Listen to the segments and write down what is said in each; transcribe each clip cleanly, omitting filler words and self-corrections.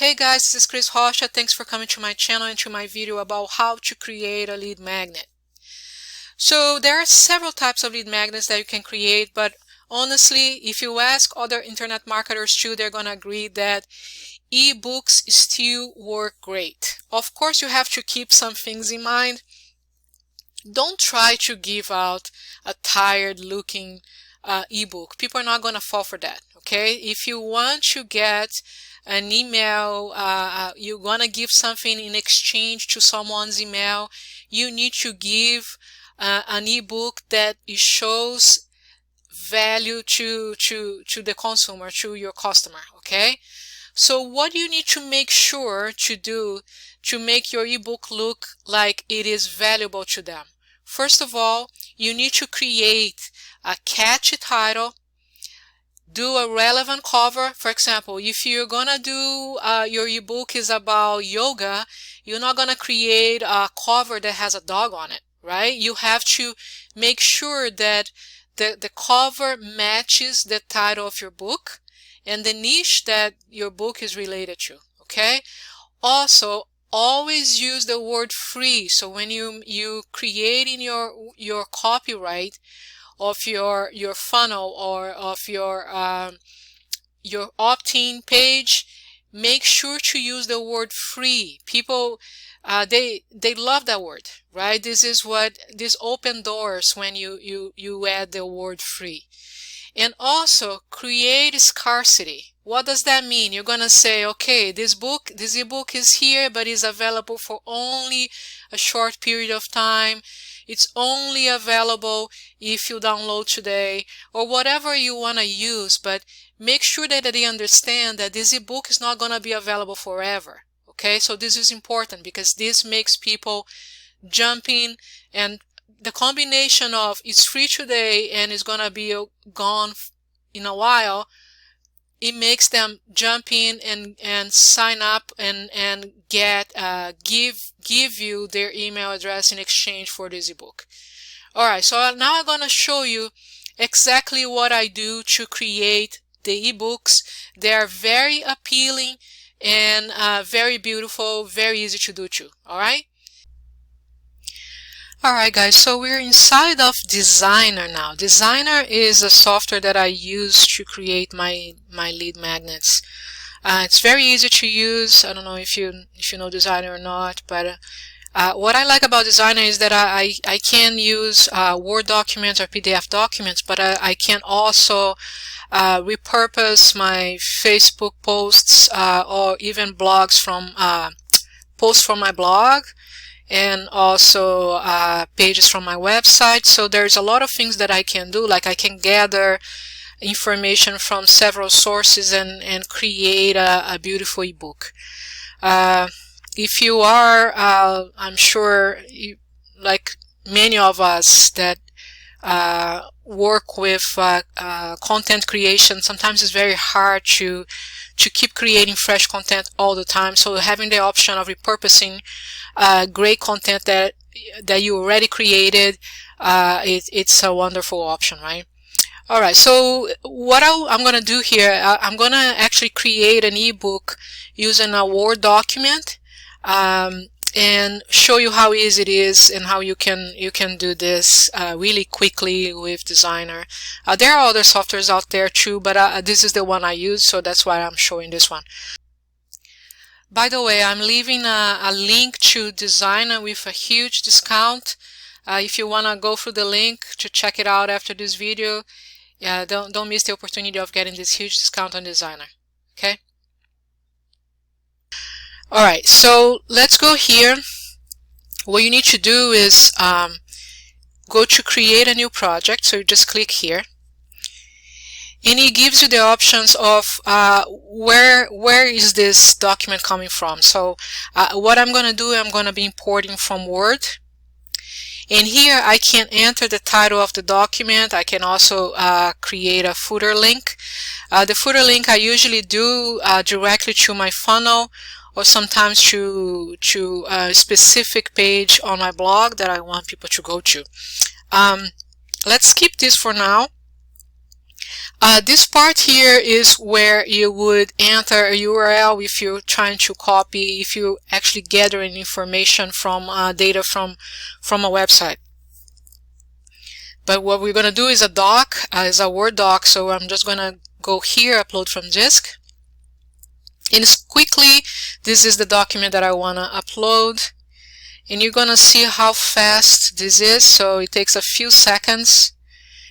Hey guys, this is Chris Rocha. Thanks for coming to my channel and to my video about how to create a lead magnet. So there are several types of lead magnets that you can create, but honestly, if you ask other internet marketers too, they're gonna agree that ebooks still work great. Of course, you have to keep some things in mind. Don't try to give out a tired looking ebook. People are not gonna fall for that. Okay, if you want to get an email, you're gonna give something in exchange to someone's email, you need to give an ebook that it shows value to the consumer, to your customer. Okay, so what you need to make sure to do to make your ebook look like it is valuable to them? First of all, you need to create a catchy title, do a relevant cover. For example, if you're gonna do your ebook is about yoga, you're not gonna create a cover that has a dog on it, right? You have to make sure that the cover matches the title of your book and the niche that your book is related to. Okay, also always use the word free. So when you creating your copyright of your funnel or of your opt-in page, make sure to use the word free. People they love that word, right? This open doors when you add the word free. And also create scarcity. What does that mean? You're gonna say, okay, this ebook is here, but is available for only a short period of time. It's only available if you download today, or whatever you want to use, but make sure that they understand that this ebook is not going to be available forever. Okay, so this is important because this makes people jump in, and the combination of it's free today and it's going to be gone in a while, it makes them jump in and sign up and get give you their email address in exchange for this ebook. Alright, so now I'm gonna show you exactly what I do to create the ebooks. They are very appealing and very beautiful, very easy to do too. Alright? Alright guys, so we're inside of Designrr now. Designrr is a software that I use to create my lead magnets. It's very easy to use. I don't know if you know Designrr or not, but what I like about Designrr is that I can use Word documents or PDF documents, but I can also repurpose my Facebook posts or even blogs from posts from my blog, and also pages from my website. So there's a lot of things that I can do, like I can gather information from several sources and create a beautiful ebook. If you are, I'm sure, like many of us that work with content creation, sometimes it's very hard to keep creating fresh content all the time. So having the option of repurposing great content that you already created, it's a wonderful option, right? Alright, so what I'm going to do here, I'm going to actually create an ebook using a Word document and show you how easy it is and how you can do this really quickly with Designrr. There are other softwares out there too, but this is the one I use, so that's why I'm showing this one. By the way, I'm leaving a link to Designrr with a huge discount. If you want to go through the link to check it out after this video, don't miss the opportunity of getting this huge discount on Designrr. Okay? Alright, so let's go here. What you need to do is go to create a new project. So you just click here. And it gives you the options of where is this document coming from. So what I'm going to do, I'm going to be importing from Word. And here I can enter the title of the document. I can also create a footer link. The footer link I usually do directly to my funnel, or sometimes to a specific page on my blog that I want people to go to. Let's skip this for now. This part here is where you would enter a URL if you're trying to copy, if you actually gathering information from data from a website. But what we're going to do is a doc, is a Word doc. So I'm just going to go here, upload from disk. And quickly, this is the document that I want to upload. And you're going to see how fast this is. So it takes a few seconds.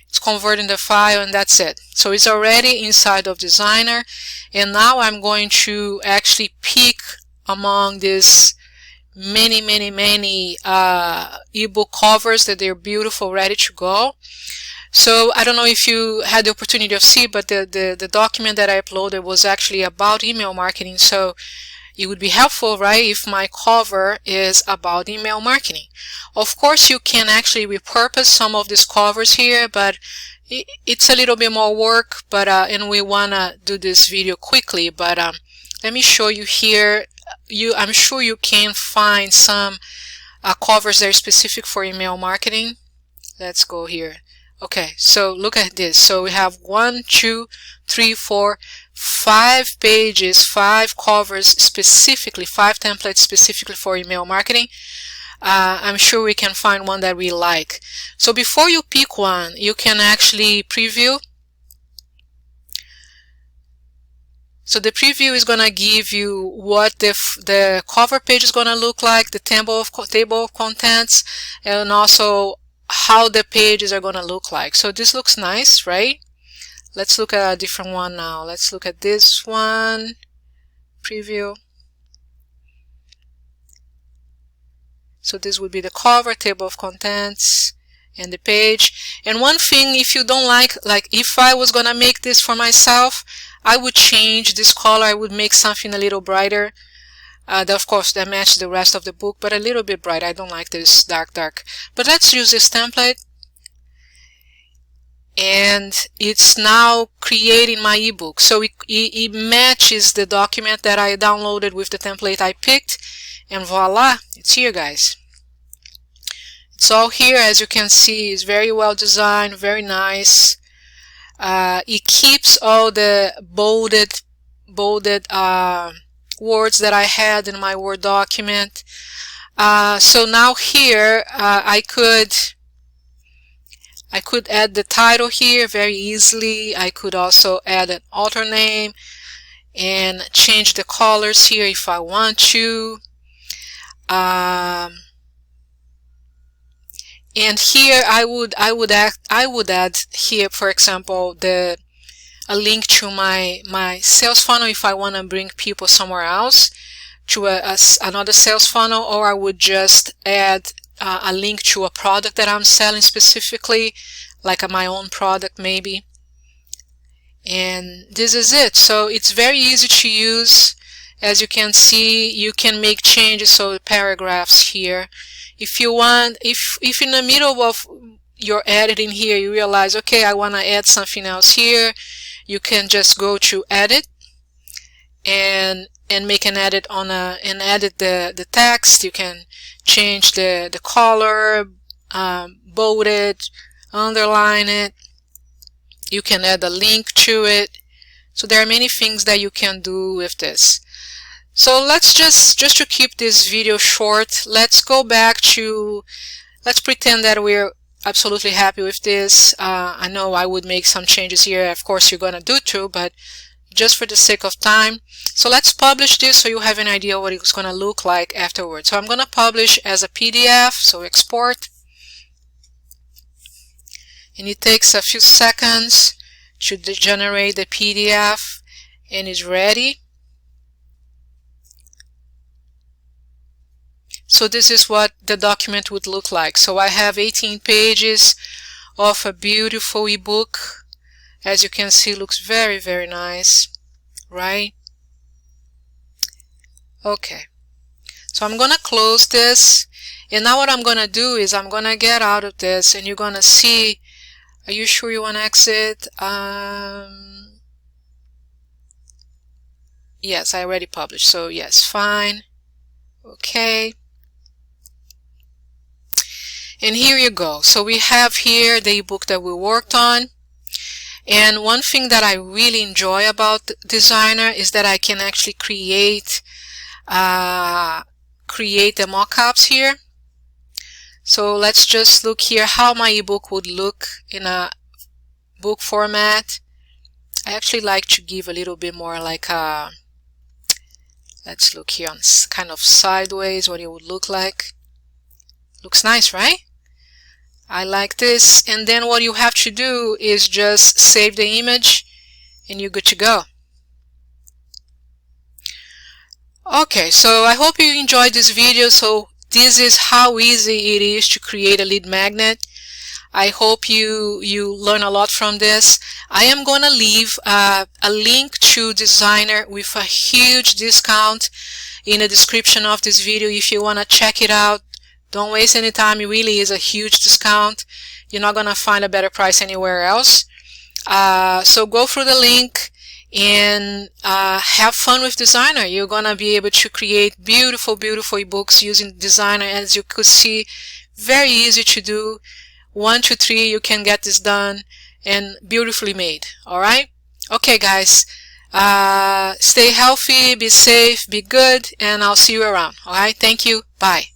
It's converting the file, and that's it. So it's already inside of Designrr. And now I'm going to actually pick among these many ebook covers that they're beautiful, ready to go. So I don't know if you had the opportunity of see, but the document that I uploaded was actually about email marketing. So it would be helpful, right, if my cover is about email marketing. Of course, you can actually repurpose some of these covers here, but it's a little bit more work. But and we wanna do this video quickly. But let me show you here. I'm sure you can find some covers that are specific for email marketing. Let's go here. Okay, so look at this. So we have 1, 2, 3, 4, 5 pages, 5 covers specifically, 5 templates specifically for email marketing. I'm sure we can find one that we like. So before you pick one, you can actually preview. So the preview is going to give you what the cover page is going to look like, the table of contents, and also how the pages are going to look like. So this looks nice, right? Let's look at a different one now. Let's look at this one. Preview. So this would be the cover, table of contents, and the page. And one thing, if you don't like if I was going to make this for myself, I would change this color. I would make something a little brighter. Of course, that matches the rest of the book, but a little bit bright. I don't like this dark. But let's use this template. And it's now creating my ebook. So it matches the document that I downloaded with the template I picked. And voila, it's here, guys. It's all here, as you can see. It's very well designed, very nice. It keeps all the bolded words that I had in my Word document. So now here I could add the title here very easily. I could also add an author name and change the colors here if I want to. And here I would add here, for example, a link to my sales funnel if I want to bring people somewhere else to another sales funnel, or I would just add a link to a product that I'm selling specifically, like my own product maybe. And this is it. So it's very easy to use. As you can see, you can make changes. So paragraphs here. If you want, if in the middle of your editing here you realize, okay, I want to add something else here, you can just go to edit and make an edit and edit the text. You can change the color, bold it, underline it. You can add a link to it. So there are many things that you can do with this. So let's just to keep this video short, let's go back to, let's pretend that we're absolutely happy with this. I know I would make some changes here. Of course, you're going to do too, but just for the sake of time. So let's publish this so you have an idea what it's going to look like afterwards. So I'm going to publish as a PDF, so export. And it takes a few seconds to generate the PDF, and it's ready. So this is what the document would look like. So I have 18 pages of a beautiful ebook. As you can see, looks very, very nice, right? Okay. So I'm going to close this. And now what I'm going to do is I'm going to get out of this, and you're going to see, are you sure you want to exit? Yes, I already published. So yes, fine. Okay. And here you go. So we have here the ebook that we worked on. And one thing that I really enjoy about Designrr is that I can actually create the mockups here. So let's just look here how my ebook would look in a book format. I actually like to give a little bit more like a, let's look here on kind of sideways what it would look like. Looks nice, right? I like this. And then what you have to do is just save the image and you're good to go. Okay, so I hope you enjoyed this video. So this is how easy it is to create a lead magnet. I hope you learn a lot from this. I am going to leave a link to Designrr with a huge discount in the description of this video if you want to check it out. Don't waste any time. It really is a huge discount. You're not going to find a better price anywhere else. So go through the link and have fun with Designrr. You're going to be able to create beautiful, beautiful ebooks using Designrr. As you could see, very easy to do. 1, 2, 3, you can get this done and beautifully made. Alright? Okay, guys. Stay healthy, be safe, be good, and I'll see you around. Alright? Thank you. Bye.